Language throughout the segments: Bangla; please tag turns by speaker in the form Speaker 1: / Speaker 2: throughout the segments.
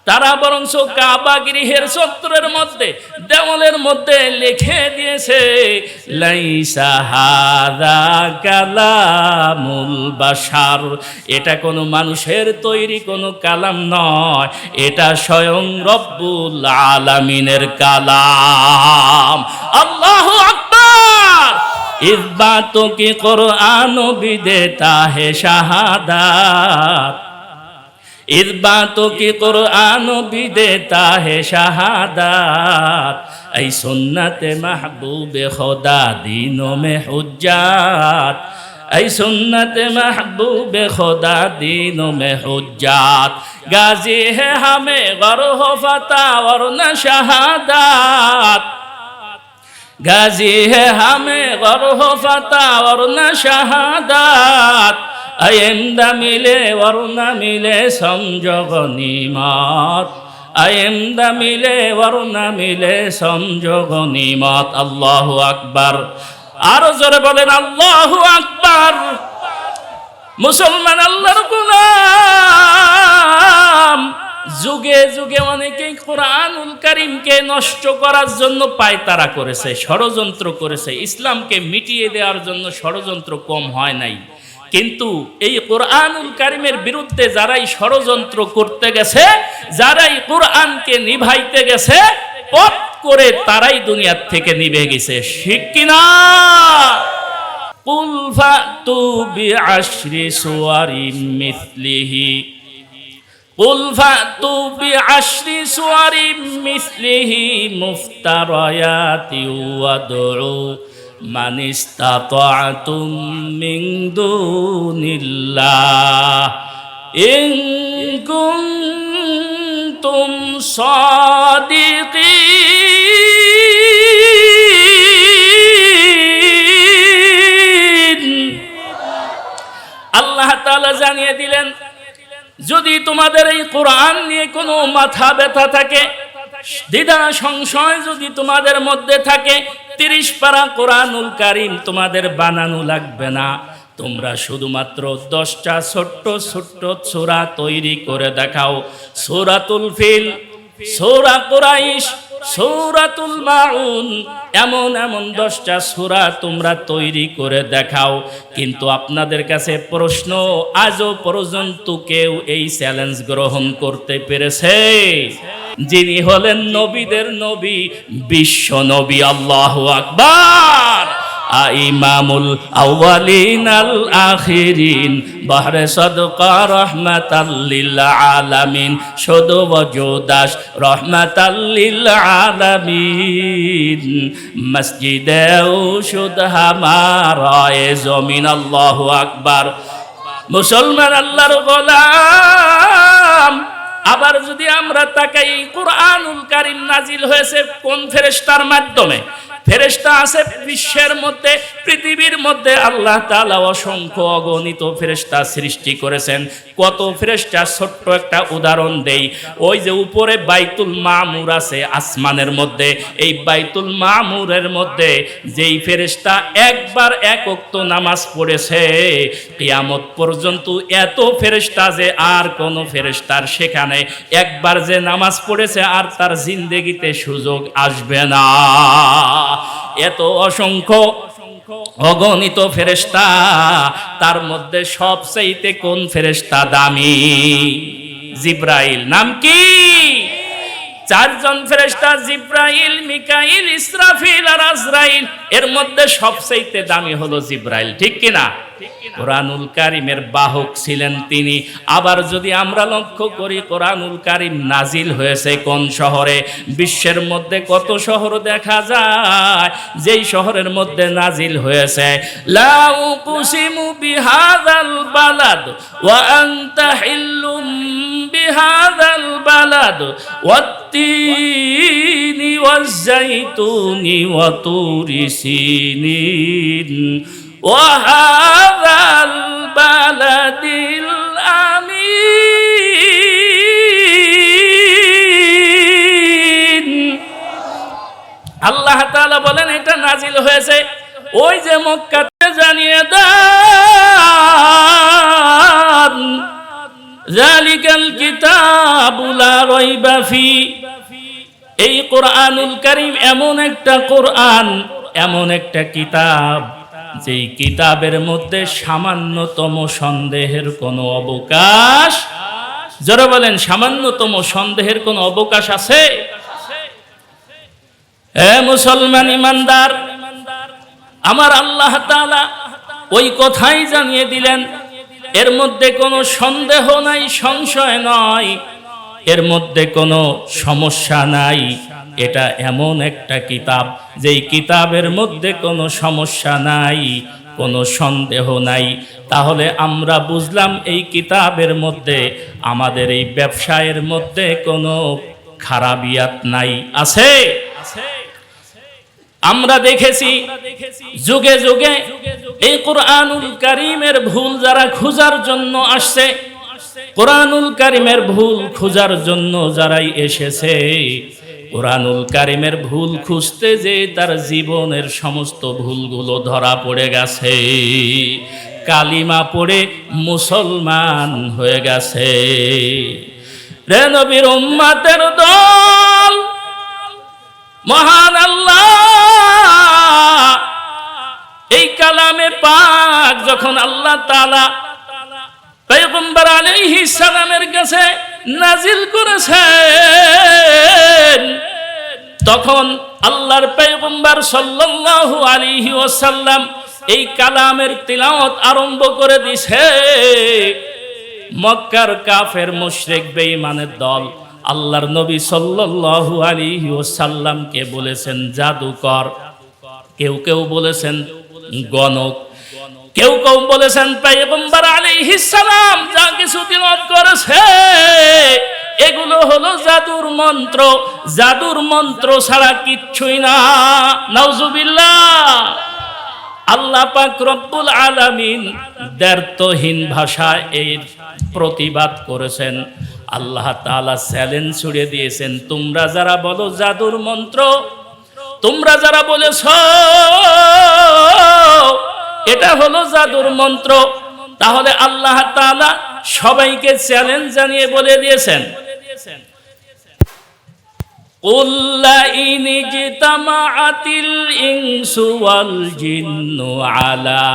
Speaker 1: তারা বরঞ্চ কাবা গৃহের চত্বরের মধ্যে দেওয়ালের মধ্যে লিখে দিয়েছে লাইসা হাযা কালামুল বাশার, এটা কোনো মানুষের তৈরি কোনো কালাম নয়, এটা স্বয়ং রব্বুল আলামিনের কালাম। আল্লাহু আকবার। ইস বাতোं की कुरान भी देता है शहादत, इस बातों की कुरान भी देता है शहादत, ऐ सुन्नत महबूब खुदा दीनों में हुज्जत, ऐ सुन्नत महबूब खुदा दीनों में हुज्जत, गाजी है हमें गर्व फता वरना शहादत, गाजी है हमें गर्व फता वरना शहादत, आइंदा मिले वरना मिले समझो गनीमत, आइंदा मिले वरना मिले समझो गनीमत। अल्लाहु अकबर। आरो जोरे बोलेन अल्लाहु अकबर। मुसलमान अल्लाहर गोलाम। যুগে যুগে অনেকেই কোরআনুল কারীমকে নষ্ট করার জন্য পায়তারা করেছে, ষড়যন্ত্র করেছে। ইসলামকে মিটিয়ে দেওয়ার জন্য ষড়যন্ত্র কম হয় নাই। কিন্তু এই কোরআনুল কারীমের বিরুদ্ধে যারাই ষড়যন্ত্র করতে গেছে, যারাই কোরআনকে নিভাইতে গেছে, পথ করে তারাই দুনিয়ার থেকে নিভে গেছে। ঠিক কিনা? কুল ফাতু বিআশরি সুওয়ারিম মিসলিহি, কুল ফাতু বিআশরি সুওয়ারিম মিসলিহি মুফতারায়াতি ওয়াদউ মান ইসতাতা'তুম মিন দুনিল্লাহ ইন কুনতুম সাদিকিন। আল্লাহ তাআলা জানিয়ে দিলেন, যদি তোমাদের এই কোরআন নিয়ে কোনো মাথা ব্যথা থাকে, দ্বিধা সংশয় যদি তোমাদের মধ্যে থাকে, 30 পারা কোরআনুল কারীম তোমাদের বানানো লাগবে না। তোমরা শুধুমাত্র 10টা ছোট্ট ছোট্ট সূরা তৈরি করে দেখাও। সূরাতুল ফিল, সূরা কুরাইশ, সূরাতুল মাউন, এমন এমন 10টা সূরা তোমরা তৈরি করে দেখাও। কিন্তু আপনাদের কাছে প্রশ্ন, আজও পর্যন্ত কেউ এই চ্যালেঞ্জ গ্রহণ করতে পেরেছে? যিনি হলেন নবীদের নবী, বিশ্ব নবী। আল্লাহু আকবার। ইমামুল আউয়ালিন আল আখিরিন, বাহরে সদকা রহমাতাল লিল আলামিন, শুধু ওজুদাস রহমাতাল লিল আলামিন, মসজিদে শুধু হামারা এ জমিন। আল্লাহু আকবার। মুসলমান আল্লাহর গোলাম। আবার যদি আমরা তাকাই, কোরআনুল কারীম নাজিল হয়েছে কোন ফেরেশতার মাধ্যমে? ফেরেশতা আছে বিশ্বের মধ্যে, পৃথিবীর মধ্যে আল্লাহ তাআলা অসংখ্য অগণিত ফেরেশতা সৃষ্টি করেছেন। কত ফেরেশতা, ছোট্ট একটা উদাহরণ দেই। ওই যে উপরে বাইতুল মামুর আছে আসমানের মধ্যে, এই বাইতুল মামুরের মধ্যে যেই ফেরেশতা একবার এক ওয়াক্ত নামাজ পড়েছে, কিয়ামত পর্যন্ত এত ফেরেশতা যে আর কোন ফেরেশতার সেখানে একবার যে নামাজ পড়েছে আর তার জিন্দেগিতে সুযোগ আসবে না। এত অসংখ্য অগণিত ফেরেশতা, তার মধ্যে সবচাইতে কোন ফেরেশতা দামি? জিবরাইল। নাম কি? 4 জন ফেরেশতা, জিবরাইল, মিকাইল, ইসরাফিল আর আজরাইল। এর মধ্যে সবচাইতে দামি হলো জিবরাইল। ঠিক কিনা? কোরআনুল কারীমের বাহক ছিলেন তিনি। আবার যদি আমরা লক্ষ্য করি, কোরআনুল কারীম নাজিল হয়েছে কোন শহরে? বিশ্বের মধ্যে কত শহর দেখা যায়, যেই শহরের মধ্যে নাজিল হয়েছে লা উকসিমু বিহাযাল বালাদ ওয়া আনতা হিল্লুম বিহাযাল বালাদ ওয়াত-তিনি ওয়াজ-যাইতুনি ওয়া তুরি সিনিন وهذا البلد الأمين। আল্লাহ তাআলা বলেন এটা নাজিল হয়েছে ওই যে মক্কাতে। জানিয়ে দেন যালিকাল কিতাবু লা রাইবা ফি। এই কোরআনুল কারীম এমন একটা কোরআন, এমন একটা কিতাব, যেই কিতাবের মধ্যে সামান্যতম সন্দেহের কোনো অবকাশ, যারা বলেন সামান্যতম সন্দেহের কোনো অবকাশ আছে? হে মুসলমান ইমানদার, আমার আল্লাহ তাআলা ওই কথাই জানিয়ে দিলেন, এর মধ্যে কোনো সন্দেহ নাই, সংশয় নয়, এর মধ্যে কোনো সমস্যা নাই। এটা এমন একটা কিতাব, যেই কিতাবের মধ্যে কোনো সমস্যা নাই, কোনো সন্দেহ নাই। তাহলে আমরা বুঝলাম এই কিতাবের মধ্যে, আমাদের এই ব্যবসায়ের মধ্যে কোনো খারাপিয়াত নাই। আছে? আমরা দেখেছি যুগে যুগে এই কোরআনুল কারীমের ভুল যারা খোঁজার জন্য আসছে, কোরআনুল কারীমের ভুল খোঁজার জন্য যারাই এসেছে, কোরআনুল কারীমের ভুল খুঁজতে যে তার জীবনের সমস্ত ভুলগুলো ধরা পড়ে গেছে, কালিমা পড়ে মুসলমান হয়ে গেছে। রে নবীর উম্মতের দল, মহান আল্লাহ এই কালামে পাক যখন আল্লাহ তাআলা পয়গম্বর আলাইহিস সালামের কাছে নাজিল করেছেন, তখন আল্লাহর পয়গম্বর সাল্লাল্লাহু আলাইহি ওয়াসাল্লাম এই কালামের তিলাওয়াত আরম্ভ করে দিয়েছে। মক্কার কাফের মুশরিক বেঈমানের দল আল্লাহর নবী সাল্লাল্লাহু আলাইহি ওয়াসাল্লামকে বলেছেন জাদুকর, কেউ কেউ বলেছেন গণক, কেউ কেউ বলেছেন পয়গম্বর আলাইহিস সালাম যা কিছু তিলাওয়াত করেছে এগুলো হলো জাদুর মন্ত্র, জাদুর মন্ত্র ছাড়া কিচ্ছুই না। নাউজুবিল্লাহ। আল্লাহ পাক রব্বুল আলামিন দ্ব্যর্থহীন ভাষায় এর প্রতিবাদ করেছেন। আল্লাহ তাআলা চ্যালেঞ্জ ছুড়ে দিয়েছেন, তোমরা যারা বলো জাদুর মন্ত্র, তোমরা যারা বলেছ এটা হলো জাদুর মন্ত্র, তাহলে আল্লাহ তাআলা সবাইকে চ্যালেঞ্জ জানিয়ে বলে দিয়েছেন, قُلْ لَئِنِ اجْتَمَعَتِ الْإِنسُ وَالْجِنُّ عَلَىٰ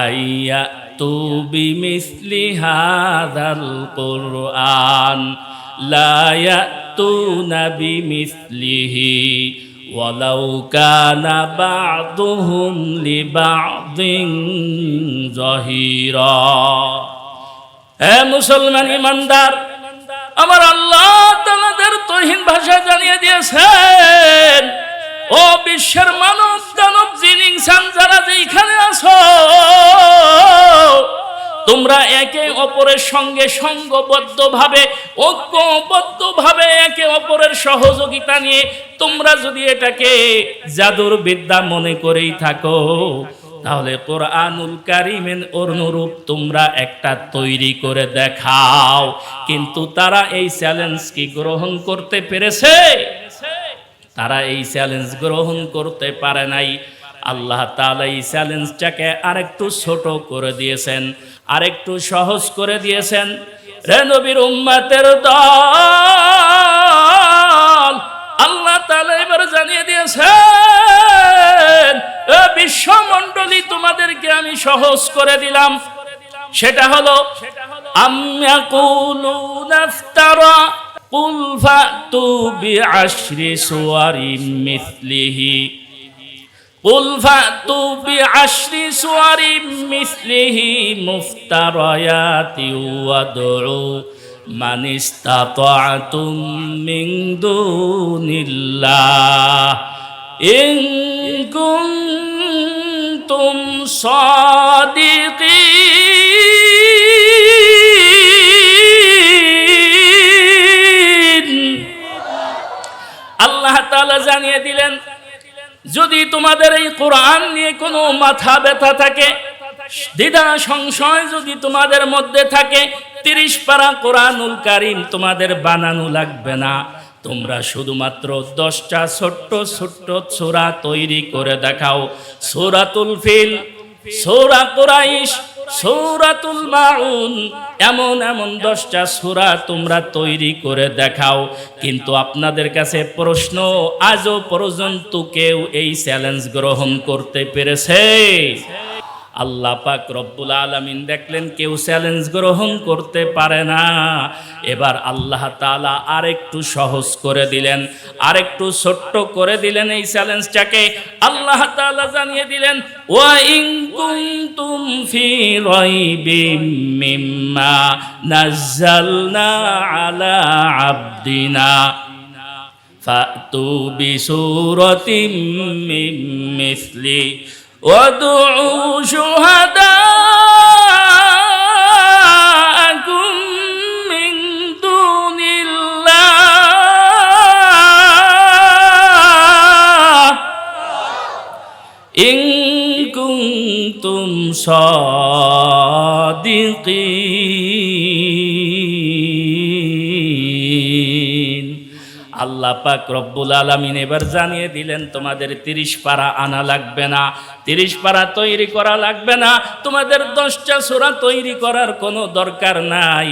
Speaker 1: أَن يَأْتُوا بِمِثْلِ هَٰذَا الْقُرْآنِ لَا يَأْتُونَ بِمِثْلِهِ وَلَوْ كَانَ بَعْضُهُمْ لِبَعْضٍ ظَهِيرًا। হে মুসলমান ইমানদার, আমার আল্লাহ তাআলাদের তৌহিদ ভাষা জানিয়ে দিয়েছেন, ও বিশ্বের মানব দানব জিন ইনসান যারা যেখানে আছো, তোমরা একে অপরের সঙ্গে সঙ্গবদ্ধভাবে, ঐক্যবদ্ধভাবে একে অপরের সহযোগিতা নিয়ে তোমরা যদি এটাকে জাদুর বিদ্যা মনে করেই থাকো, তাহলে কোরআনুল কারীমের অনুরূপ তোমরা একটা তৈরি করে দেখাও। কিন্তু তারা এই চ্যালেঞ্জ কি গ্রহণ করতে পেরেছে? তারা এই চ্যালেঞ্জ গ্রহণ করতে পারে নাই। আল্লাহ তাআলা এই চ্যালেঞ্জটাকে আরেকটু ছোট করে দিয়েছেন, আরেকটু সহজ করে দিয়েছেন। রে নবীর উম্মতের দল, আল্লাহ তাআলা এবার জানিয়ে দিয়েছেন, বিশ্বমণ্ডলী তোমাদেরকে আমি সহজ করে দিলাম। সেটা হলো আম ইয়াকুলুনা ইফতারা কুল ফাতু বিআশরি সুওয়ারিম মিসলিহি কুল ফাতু বিআশরি সুওয়ারিম মিসলিহি মুফতারায়াতি ওয়াদউ মান ইসতাতা'তুম মিন দুনিল্লাহ ইন কুনতুম সাদিকিন। আল্লাহ তাআলা জানিয়ে দিলেন, যদি তোমাদের এই কোরআন নিয়ে কোনো মাথা ব্যথা থাকে, দ্বিধা সংশয় যদি তোমাদের মধ্যে থাকে, 30 পারা কোরআনুল কারীম তোমাদের বানানো লাগবে না। তোমরা শুধুমাত্র 10টা ছোট্ট ছোট্ট সূরা তৈরি করে দেখাও। সূরাতুল ফিল, সূরা কুরাইশ, সূরাতুল মাউন, এমন এমন 10টা সূরা তোমরা তৈরি করে দেখাও। কিন্তু আপনাদের কাছে প্রশ্ন, আজও পর্যন্ত কেউ এই চ্যালেঞ্জ গ্রহণ করতে পেরেছে? আল্লাহ পাক রব্বুল আলামিন দেখলেন কেউ চ্যালেঞ্জ গ্রহণ করতে পারে না। এবার আল্লাহ তাআলা আরেকটু সহজ করে দিলেন, আরেকটু ছোট্ট করে দিলেন এই চ্যালেঞ্জটাকে। আল্লাহ তাআলা জানিয়ে দিলেন, ওয়া ইন কুনতুম ফি রাইবিম মিম্মা নাযালনা আলা আবদিনা ফাতু বিসূরাতিম মিন মিসলি وادعوا شهداءكم من دون الله إن كنتم صادقين। আল্লাহ পাক রব্বুল আলামিন এবার জানিয়ে দিলেন, তোমাদের 30 পারা আনা লাগবে না, 30 পারা তৈরি করা লাগবে না, তোমাদের 10টা সূরা তৈরি করার কোনো দরকার নাই।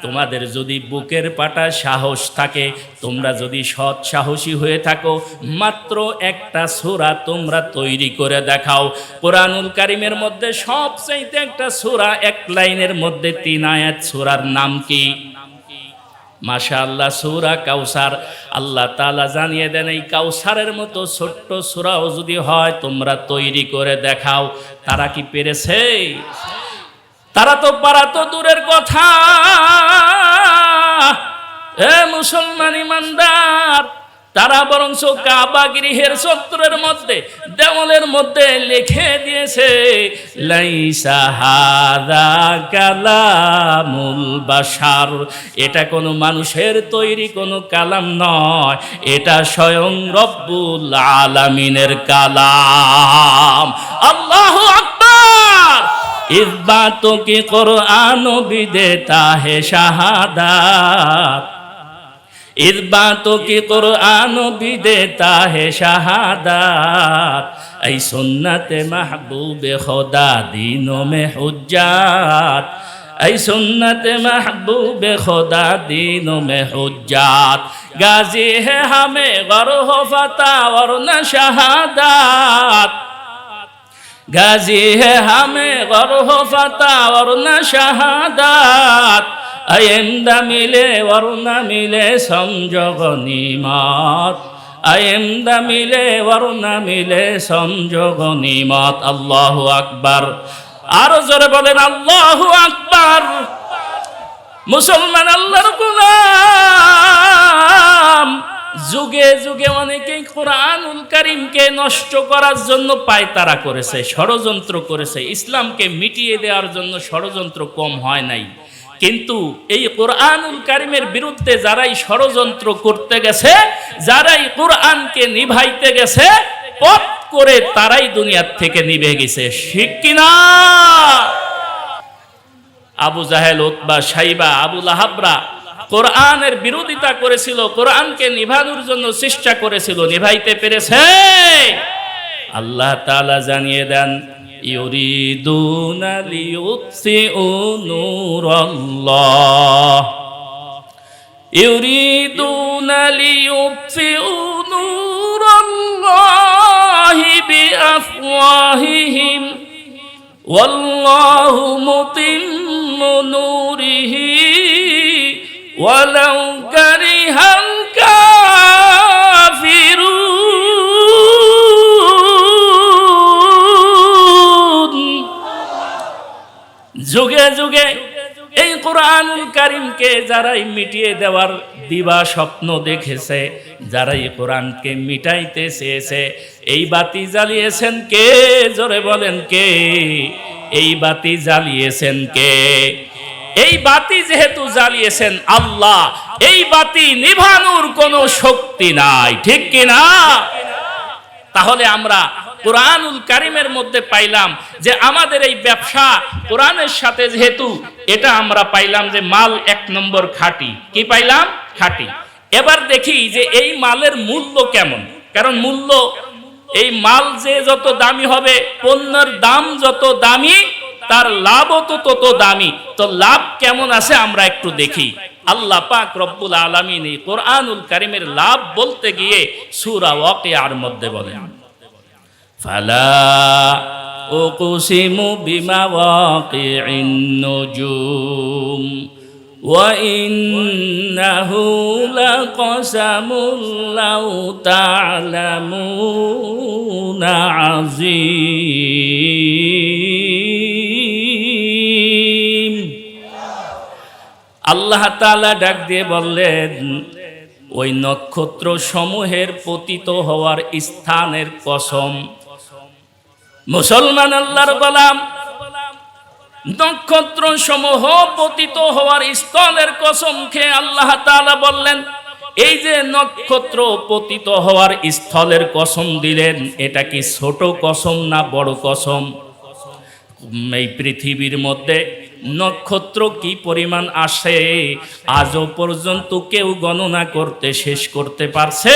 Speaker 1: তোমাদের যদি বুকের পাটা সাহস থাকে, তোমরা যদি সৎ সাহসী হয়ে থাকো, মাত্র একটা সূরা তোমরা তৈরি করে দেখাও। কোরআনুল কারীমের মধ্যে সবচাইতে একটা সূরা, এক লাইনের মধ্যে 3 আয়াত, সূরার নাম কি? মাশাআল্লাহ, সূরা কাউসার। আল্লাহ তাআলা জানিয়ে দেন, এই কাউসারের মতো ছোট্ট সূরাও যদি হয় তোমরা তৈরি করে দেখাও। তারা কি পেরেছে? তারা তো পারা তো দূরের কথা। এ মুসলমান ইমানদার, তারা বরঞ্চ কাবা গৃহের চত্বরের মধ্যে, দেওয়ালের মধ্যে লিখে দিয়েছে, লাইসা হাযা কালামুল বাশার, এটা কোনো মানুষের তৈরি কোনো কালাম নয়, এটা স্বয়ং রব্বুল আলামিনের কালাম। আল্লাহু আকবার। ইস বাতোं की कुरान भी देता है शहादत, इस बातों की कुरान भी देता है शहादत, ऐ सुन्नत महबूब खुदा दीनों में हुज्जत, ऐ सुन्नत महबूब खुदा दीनों में हुज्जत, गाजी है हमें गर्व फता वरना शहादत, गाजी है हमें गर्व फता वरना शहादत, आइंदा मिले वरना मिले समझो गनीमत, आइंदा मिले वरना मिले समझो गनीमत। अल्लाहु আকবার। আরো জোরে বলেন আল্লাহু আকবার। মুসলমান আল্লাহর গোলাম, যুগে যুগে অনেকেই কোরআনুল কারীমকে নষ্ট করার জন্য পায়তারা করেছে, ষড়যন্ত্র করেছে। ইসলামকে মিটিয়ে দেওয়ার জন্য ষড়যন্ত্র কম হয় নাই। কিন্তু এই কোরআনুল কারীমের বিরুদ্ধে যারাই ষড়যন্ত্র করতে গেছে, যারাই কোরআনকে নিভাইতে গেছে, পথ করে তারাই দুনিয়ার থেকে নিভে গেছে। ঠিক কিনা? আবু জাহেল, উতবা, শাইবা, আবু লাহাবরা কোরআনের বিরোধিতা করেছিল, কোরআনকে নিভানোর জন্য চেষ্টা করেছিল, নিভাইতে পেরেছে? আল্লাহ তাআলা জানিয়ে দেন, ইউরিদুনা লিইউতফিউ নূরাল্লাহ, ইউরিদুনা লিইউতফিউ নূরাল্লাহি বিআফওয়াহিহিম ওয়াল্লাহু মুতিম্মু নূরিহি ওয়ালাউ কারিহাল কাফিরুন। যুগে যুগে এই কোরআনুল কারীমকে যারাই মিটিয়ে দেওয়ার দিবা স্বপ্ন দেখেছে, যারাই কোরআনকে মিটাইতে চেয়েছে, এই বাতি জ্বালিয়েছেন কে? জোরে বলেন কে? এই বাতি জ্বালিয়েছেন কে? এই বাতি যেহেতু জ্বালিয়েছেন আল্লাহ, এই বাতি নিভানোর কোনো শক্তি নাই। ঠিক কিনা? তাহলে আমরা কোরআনুল কারীমের মধ্যে পাইলাম যে আমাদের এই ব্যবসা কোরআনের সাথে যেহেতু, এটা আমরা পাইলাম যে মাল 1 নম্বর খাঁটি। কি পাইলাম? খাঁটি। এবার দেখি যে এই মালের মূল্য কেমন। কারণ মূল্য, এই মাল যে যত দামি হবে, পণ্যের দাম যত দামি, তার লাভও তো তত দামি। তো লাভ কেমন আছে আমরা একটু দেখি। আল্লাহ পাক রব্বুল আলামিন এই কোরআনুল কারীমের লাভ বলতে গিয়ে সূরা ওয়াকিয়ার মধ্যে বলেন, ফালা উকসিমু বিমাওয়াকিইন নুজুম ওয়া ইন্নাহু লাকাসামুল লাউ তা'লামুনা আযীম। আল্লাহ তাআলা ডাক দিয়ে বললেন, ওই নক্ষত্র সমূহের পতিত হওয়ার স্থানের কসম। মুসলমান আল্লাহর গোলাম, নক্ষত্র সমূহ পতিত হওয়ার স্থলের কসম খেয়ে আল্লাহ তাআলা বললেন, এই যে নক্ষত্র পতিত হওয়ার স্থলের কসম দিলেন, এটা কি ছোট কসম না বড় কসম? এই পৃথিবীর মধ্যে নক্ষত্র কি পরিমাণ আসে আজও পর্যন্ত কেউ গণনা করতে শেষ করতে পারছে?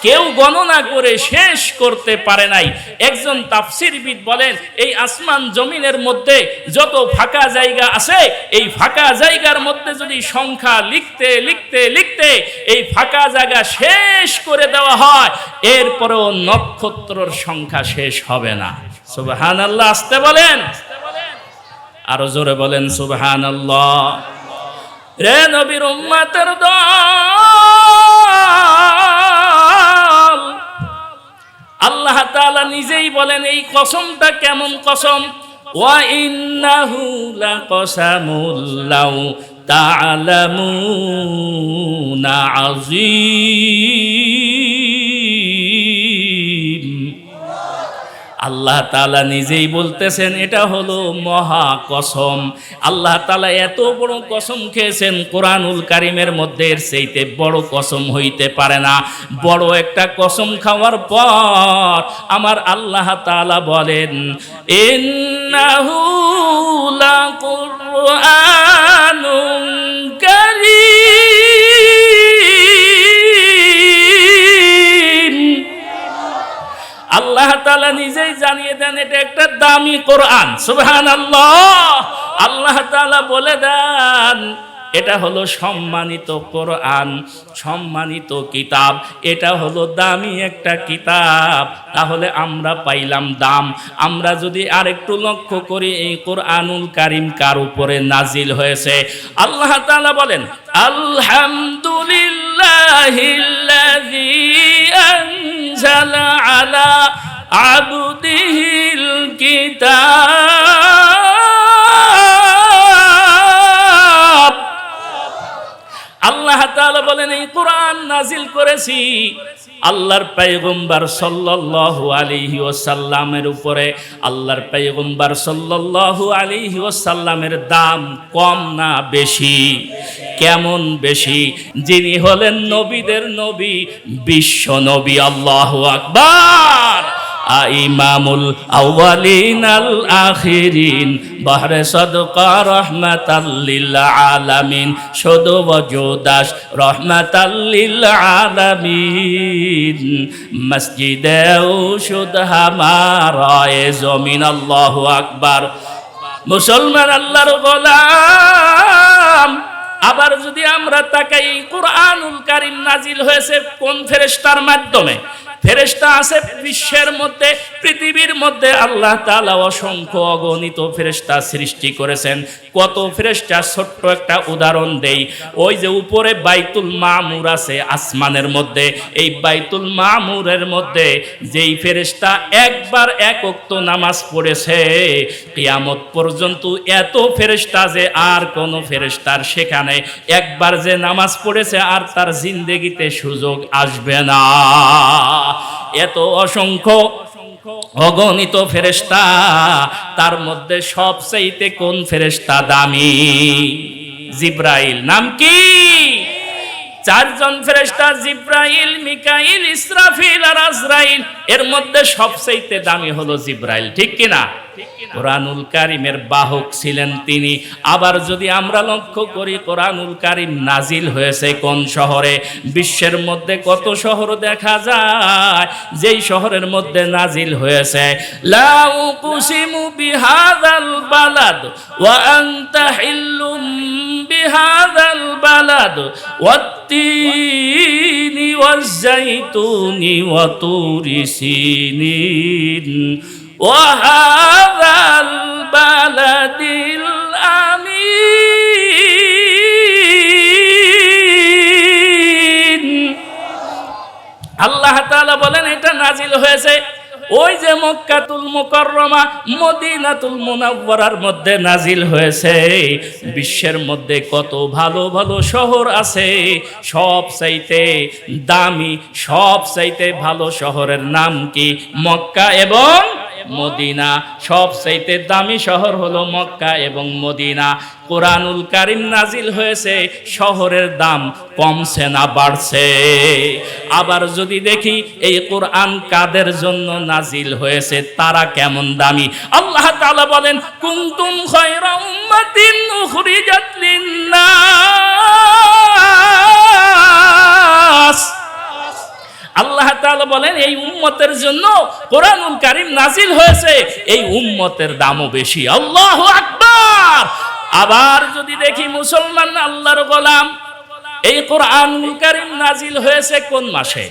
Speaker 1: কেউ গণনা করে শেষ করতে পারে নাই। একজন তাফসীরবিদ বলেন, এই আসমান জমিনের মধ্যে যত ফাঁকা জায়গা আছে, এই ফাঁকা জায়গার মধ্যে যদি সংখ্যা লিখতে লিখতে লিখতে এই ফাঁকা জায়গা শেষ করে দেওয়া হয়, এরপরেও নক্ষত্রর সংখ্যা শেষ হবে না। সুবহানাল্লাহ, আসতে বলেন, আরো জোরে বলেন সুবহানাল্লাহ। রে নবীর উম্মতের দল, আল্লাহ তাআলা নিজেই বলেন এই কসমটা কেমন কসম। ওয়া ইন্নাহু লাকাসামুল লাউ তা'লামুনা আযীম। আল্লাহ তাআলা নিজেই বলতেছেন এটা হলো মহা কসম। আল্লাহ তাআলা এত বড় কসম খেয়েছেন কোরআনুল কারীমের মধ্যে, এর চাইতে বড় কসম হইতে পারে না। বড় একটা কসম খাওয়ার পর আমার আল্লাহ তাআলা বলেন, ইন্নাহু লাকুরআনুন কারীম। আল্লাহ তাআলা নিজেই জানিয়ে দেন এটা একটা দামি কোরআন। সুবহানাল্লাহ। আল্লাহ তাআলা বলে দেন এটা হলো সম্মানিত কোরআন, সম্মানিত কিতাব, এটা হলো দামি একটা কিতাব। তাহলে আমরা পাইলাম দাম। আমরা যদি আরেকটু লক্ষ্য করি এই কোরআনুল কারীম কার উপরে নাজিল হয়েছে, আল্লাহ তাআলা বলেন, আলহামদুলিল্লাহিল্লাযী আনজালা আলা আবদিহিল কিতাব। আল্লাহ তাআলা বলেন এই কোরআন নাজিল করেছি আল্লাহর পয়গম্বর সাল্লাল্লাহু আলাইহি ওয়াসাল্লামের উপরে। আল্লাহর পয়গম্বর সাল্লাল্লাহু আলাইহি ওয়াসাল্লামের দাম কম না বেশি? কেমন বেশি? যিনি হলেন নবীদের নবী, বিশ্ব নবী। আল্লাহু আকবার। ইমামুল আউয়ালিন আল আখিরিন, বাহরে সদকা রহমাতাল লিল আলামিন, শুধু ওজুদাস রহমাতাল লিল আলামিন, মসজিদে শুদ হামারায়ে জমিন। আল্লাহু আকবার। মুসলমান আল্লাহর গোলাম, আবার যদি আমরা তাকাই কোরআনুল কারীম নাজিল হয়েছে কোন ফেরেশতার মাধ্যমে? ফেরেশতা আছে বিশ্বের মধ্যে, পৃথিবীর মধ্যে আল্লাহ তাআলা অসংখ্য অগণিত ফেরেশতা সৃষ্টি করেছেন। কত ফেরেশতা, ছোট্ট একটা উদাহরণ দেই। ওই যে উপরে বাইতুল মামুর আছে আসমানের মধ্যে, এই বাইতুল মামুরের মধ্যে যেই ফেরেশতা একবার এক ওয়াক্ত নামাজ পড়েছে, কিয়ামত পর্যন্ত এত ফেরেশতা যে আর কোন ফেরেশতার সেখানে একবার যে নামাজ পড়েছে আর তার জিন্দেগিতে সুযোগ আসবে না। এত অসংখ্য অগণিত ফেরেশতা, তার মধ্যে সবচাইতে কোন ফেরেশতা দামি? জিবরাইল। নাম কি? চারজন ফেরেশতা জিব্রাইল, মিকাইল, ইসরাফিল আর আজরাইল, এর মধ্যে সবচেয়ে দামি হলো জিব্রাইল, ঠিক কিনা? কোরআনুল কারীমের বাহক ছিলেন তিনি। আবার যদি আমরা লক্ষ্য করি কোরআনুল কারীম নাজিল হয়েছে কোন শহরে? বিশ্বের মধ্যে কত শহর দেখা যায় যেই শহরের মধ্যে নাজিল হয়েছে লা উকসিমু বিহাযাল বালাদ ওয়া আনতা হিল্লুম বিহাযাল বালাদ ওয়াত-তিনি ওয়াজ-জাইতুনি ওয়া তুরি সিনিন ওয়াহাযাল বালাদিল আমিন। আল্লাহ তাআলা বলেন এটা নাজিল হয়েছে ওই যে মক্কাতুল মুকাররমা, মদিনাতুল মুনাওয়ারার মধ্যে নাজিল হয়েছে। বিশ্বের মধ্যে কত ভালো ভালো শহর আছে, সবচাইতে দামি, সবচাইতে ভালো শহরের নাম কি? মক্কা এবং মদিনা। সবচাইতে দামি শহর হলো মক্কা এবং মদিনা। কোরআনুল কারীম নাজিল হয়েছে, শহরের দাম কমছে না বাড়ছে? আবার যদি দেখি এই কোরআন কাদের জন্য নাজিল হয়েছে, তারা কেমন দামি? আল্লাহ তাআলা বলেন কুনতুম খায়রা উম্মাতিন উখরিজাত লিন-নাস। আল্লাহ তাআলা বলেন এই উম্মতের জন্য কোরআনুল কারীম নাজিল হয়েছে, এই উম্মতের দামও বেশি। আল্লাহু আকবার। আবার যদি দেখি মুসলমান আল্লাহর গোলাম, এই কোরআনুল কারীম নাজিল হয়েছে কোন মাসে?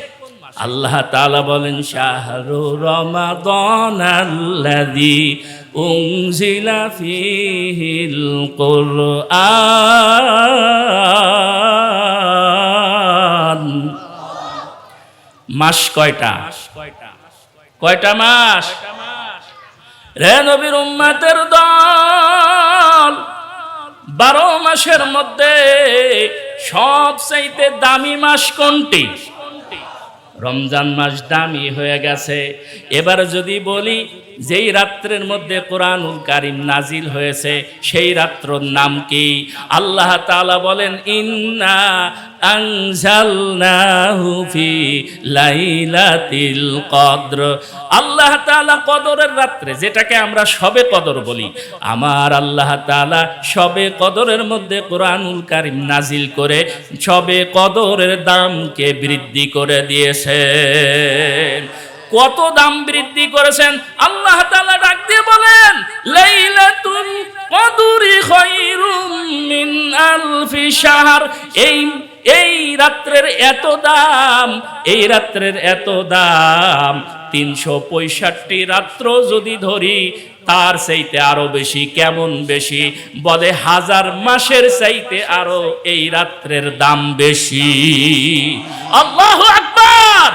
Speaker 1: আল্লাহ তাআলা বলেন শাহরু রমাদানাল্লাযী উনজিলা ফীহিল কুরআন। মাস কয়টা? কয়টা মাস? রে নবীর উম্মতের দল, 12 মাসের মধ্যে সবচাইতে দামি মাস কোনটি? রমজান মাস দামি হয়ে গেছে। এবার যদি বলি যেই রাত্রের মধ্যে কোরআনুল কারীম নাজিল হয়েছে সেই রাত্রর নাম কি? আল্লাহ তাআলা বলেন ইন্না আনজালনাহু ফি লাইলাতিল কদর। আল্লাহ তাআলা কদরের রাত্রে, যেটাকে আমরা শবে কদর বলি, আমার আল্লাহ তাআলা শবে কদরের মধ্যে কোরআনুল কারীম নাজিল করে শবে কদরের দামকে বৃদ্ধি করে দিয়েছেন। কত দাম বৃদ্ধি করেছেন? আল্লাহ তাআলা ডাক দিয়ে বলেন লাইলাতুল কদরি খায়রুম মিন আলফি শাহর। এই রাত্রের এত দাম, এই রাত্রের এত দাম, 365 রাত্র যদি ধরি তার চাইতে আরো বেশি। কেমন বেশি? বলে 1000 মাসের চাইতে আরো এই রাত্রের দাম বেশি। আল্লাহু আকবার।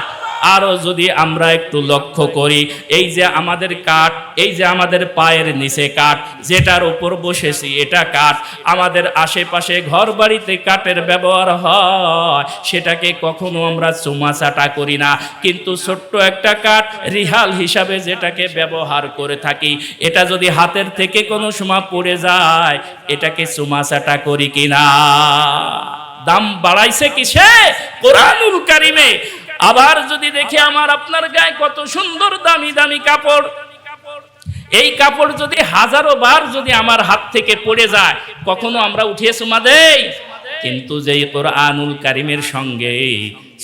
Speaker 1: আরো যদি আমরা একটু লক্ষ্য করি, এই যে আমাদের কাঠ, এই যে আমাদের পায়ের নিচে কাঠ, যেটার উপর বসেছি এটা কাঠ। আমাদের আশেপাশে ঘর বাড়িতে কাঠের ব্যবহার হয়, সেটাকে কখনো আমরা চুমাচাটা করি না, কিন্তু ছোট্ট একটা কাঠ রিহাল হিসাবে যেটাকে ব্যবহার করে থাকি, এটা যদি হাতের থেকে কোনো সময় পড়ে যায় এটাকে চুমাচাটা করি কিনা? দাম বাড়াইছে কিসে? কোরআনুল কারীমে। আবার যদি দেখি আমার আপনার গায়ে কত সুন্দর দামি দামি কাপড়, এই কাপড় যদি 1000 বার যদি আমার হাত থেকে পড়ে যায় কখনো আমরা উঠিয়ে চুমা দেই? কিন্তু যেই কোরআনুল কারীমের সঙ্গে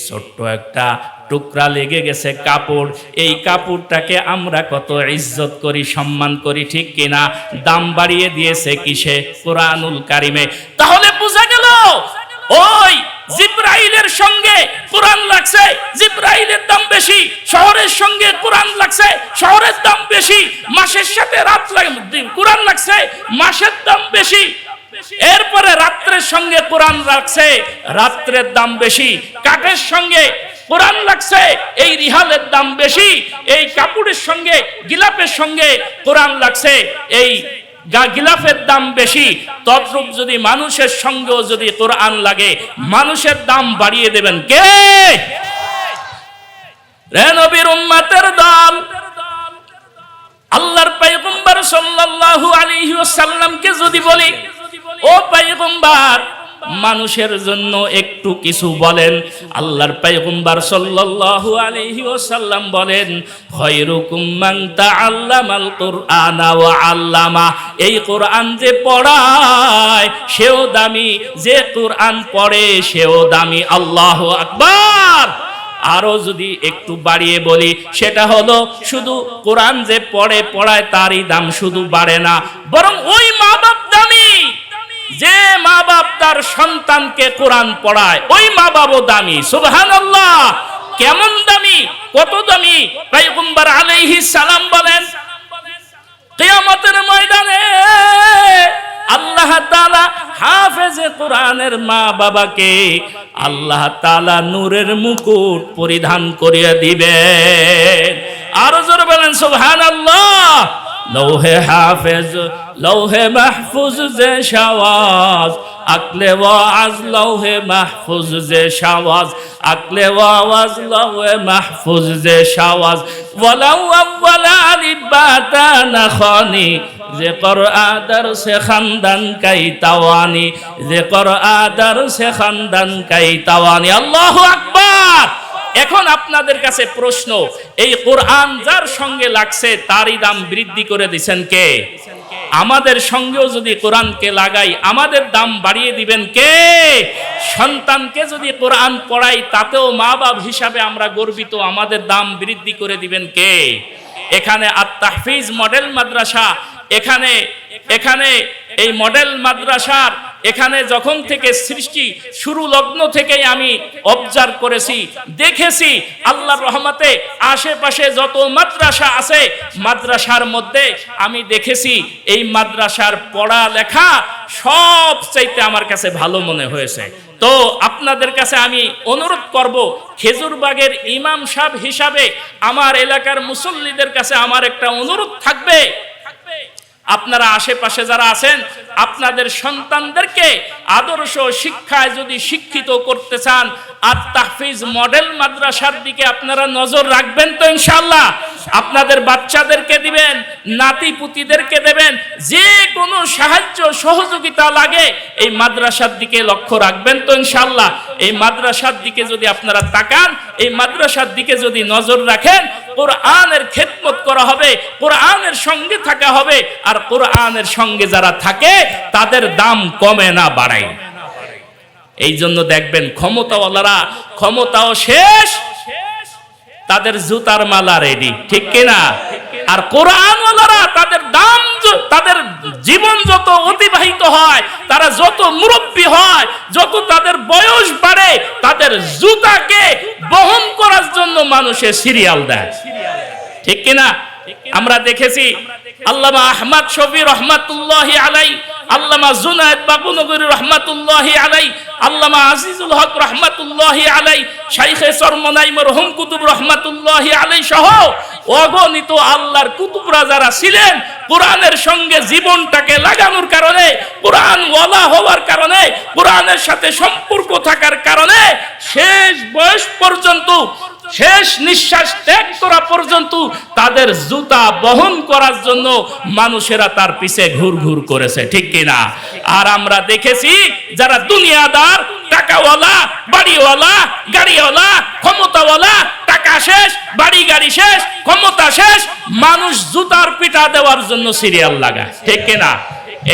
Speaker 1: ছোট্ট একটা টুকরা লেগে গেছে কাপড়, এই কাপড়টাকে আমরা কত ইজ্জত করি, সম্মান করি, ঠিক কিনা? দাম বাড়িয়ে দিয়েছে কিসে? কোরআনুল কারীমে। তাহলে বোঝা গেল ওই জিব্রাইলের সঙ্গে কোরআন লাগছে, জিব্রাইলের দাম বেশি। শহরের সঙ্গে কোরআন লাগছে, শহরের দাম বেশি। মাসের সাথে রাত কোরআন লাগছে, মাসের দাম বেশি। এরপরে রাত্রের সঙ্গে কোরআন লাগছে, রাত্রের দাম বেশি। কাঠের সঙ্গে কোরআন লাগছে, এই রিহালের দাম বেশি। এই কাপড়ের সঙ্গে, গিলাপের সঙ্গে কোরআন লাগছে, এই গিলাফের দাম বেশি। তদ্রূপ যদি মানুষের সঙ্গেও যদি কোরআন লাগে, মানুষের দাম বাড়িয়ে দেবেন কে? রে নবীর উম্মতের দল, আল্লাহর পয়গম্বর সাল্লাল্লাহু আলাইহি ওয়াসাল্লামকে যদি বলি ও পয়গম্বর মানুষের জন্য একটু কিছু বলেন। আল্লাহর পয়গম্বর সাল্লাল্লাহু আলাইহি ওয়াসাল্লাম বলেন, খায়রুকুম মান তাআল্লামাল কুরআনা ওয়া আল্লামা। এই কোরআন যে পড়ায় সেও দামি, যে কোরআন পড়ে সেও দামি। আল্লাহু আকবার। আরো যদি একটু বাড়িয়ে বলি, সেটা হলো শুধু কোরআন যে পড়ায় তারই দাম শুধু বাড়ে না, বরং ওই মা বাপ দামি যে মা বাপ তার সন্তানকে কোরআন পড়ায়, ওই মা বাপও দামি। সুবহানাল্লাহ। কেমন দামি, কত দামি? পয়গম্বর আলাইহিস সালাম বলেন, কিয়ামতের ময়দানে আল্লাহ তাআলা হাফেজে কোরআনের মা বাবাকে আল্লাহ তাআলা নূরের মুকুট পরিধান করিয়ে দিবেন। আরো জোরে বলেন সুবহানাল্লাহ। লৌহে হাফেজ, লৌহে মাহফুজ যে শাওয়াজ, আকলে ওয়াজ লৌহে মাহফুজ যে শাওয়াজ, আকলে ওয়াজ লৌহে মাহফুজ যে শাওয়াজ, ওয়ালাউ আউয়ালা আলিবাতা নাখানি, যে করআদার সে খানদান কাই তাওয়ানি, যে করআদার সে খানদান কাই তাওয়ানি। আল্লাহু আকবার। এখন আপনাদের কাছে প্রশ্ন, এই কোরআন যার সঙ্গে লাগছে তারই দাম বৃদ্ধি করে দিবেন কে? আমাদের সঙ্গেও যদি কোরআনকে লাগাই আমাদের দাম বাড়িয়ে দিবেন কে? সন্তানকে যদি কোরআন পড়াই তাতেও মা বাপ হিসাবে আমরা গর্বিত, আমাদের দাম বৃদ্ধি করে দিবেন কে? এখানে আত-তাহফিজ মডেল মাদ্রাসা, এখানে এই মডেল মাদ্রাসার এখানে যখন থেকে সৃষ্টি শুরু লগ্ন থেকেই আমি অবজার্ভ করেছি, দেখেছি আল্লাহর রহমতে আশেপাশে যত মাদ্রাসা আছে মাদ্রাসার মধ্যে আমি দেখেছি এই মাদ্রাসার পড়া লেখা সবচাইতে আমার কাছে ভালো মনে হয়েছে। তো আপনাদের কাছে আমি অনুরোধ করব, খেজুরবাগের ইমাম সাহেব হিসাবে আমার এলাকার মুসল্লিদের কাছে আমার একটা অনুরোধ থাকবে, আপনারা আশেপাশে যারা আছেন আপনাদের সন্তানদেরকে আদর্শ শিক্ষায় যদি শিক্ষিত করতে চান, আত-তাহফিজ মডেল মাদ্রাসার দিকে আপনারা নজর রাখবেন তো ইনশাআল্লাহ। আপনাদের বাচ্চাদেরকে দিবেন, নাতি পুতিদেরকে দেবেন, যে কোনো সাহায্য সহযোগিতা লাগে এই মাদ্রাসার দিকে লক্ষ্য রাখবেন তো ইনশাআল্লাহ। এই মাদ্রাসার দিকে যদি আপনারা তাকান, এই মাদ্রাসার দিকে যদি নজর রাখেন, কোরআনের খেদমত করা হবে, কোরআনের সঙ্গে থাকা হবে, আর কোরআনের সঙ্গে যারা থাকে তাদের দাম কমে না বাড়ায়। এই জন্য দেখবেন ক্ষমতাওয়ালারা ক্ষমতাও শেষ, তাদের জুতার মালা রেডি, ঠিক কিনা? আর কোরআনওয়ালারা তাদের দাম, তাদের জীবন যত অতিবাহিত হয়, তারা যত মুরব্বী হয়, যত তাদের বয়স বাড়ে, তাদের জুতাকে বহন করার জন্য মানুষের সিরিয়াল দেয়, ঠিক কিনা? আমরা দেখেছি আল্লামা আহমদ শফি রহমাতুল্লাহি আলাই, আল্লামা জুনায়েদ বাবুনগরী রহমাতুল্লাহি আলাই, আল্লামা আজিজুল হক রহমাতুল্লাহি আলাই, শাইখে সরমনাই মরহুম কুতুব রহমাতুল্লাহি আলাই সহ অগণিত আল্লাহর কুতুবরা যারা ছিলেন, কোরআনের সঙ্গে জীবনটাকে লাগানোর কারণে, কোরআন ওয়ালা হওয়ার কারণে, কোরআনের সাথে সম্পর্ক থাকার কারণে শেষ বয়স পর্যন্ত, শেষ নিঃশ্বাস ত্যাগ করা পর্যন্ত তাদের জুতা বহন করার জন্য মানুষেরা তার পিছে ঘুরঘুর করেছে, ঠিক কিনা? আর আমরা দেখেছি যারা দুনিয়াদার, টাকাওয়ালা, বাড়িওয়ালা, গাড়িওয়ালা, ক্ষমতাওয়ালা, টাকা শেষ, বাড়ি গাড়ি শেষ, ক্ষমতা শেষ, মানুষ জুতার পিটা দেওয়ার জন্য সিরিয়াল লাগায়, ঠিক কিনা?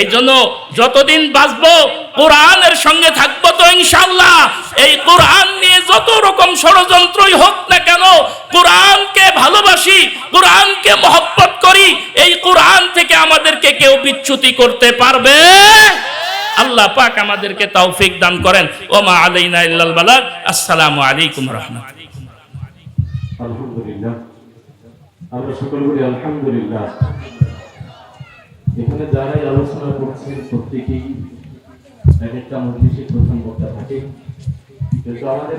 Speaker 1: এই জন্য যতদিন বাঁচবো কোরআনের সঙ্গে থাকবো তো ইনশাআল্লাহ। এই কোরআন নিয়ে যত রকম ষড়যন্ত্রই হোক না কেন, কোরআনকে ভালোবাসি, কোরআনকে মহব্বত করি, এই কোরআন থেকে আমাদেরকে কেউ বিচ্যুতি করতে পারবে? আল্লাহ পাক আমাদেরকে তৌফিক দান করেন। ওমা আলাইনা ইল্লাল বালাগ। আসসালামু আলাইকুম রাহমাতুল্লাহ।
Speaker 2: আলহামদুলিল্লাহ, আমরা সকল বলি আলহামদুলিল্লাহ। এখানে যারাই আলোচনা করছেন প্রত্যেকেই এক একটা মজলিসে প্রধান বক্তা থাকে, কিন্তু আমাদের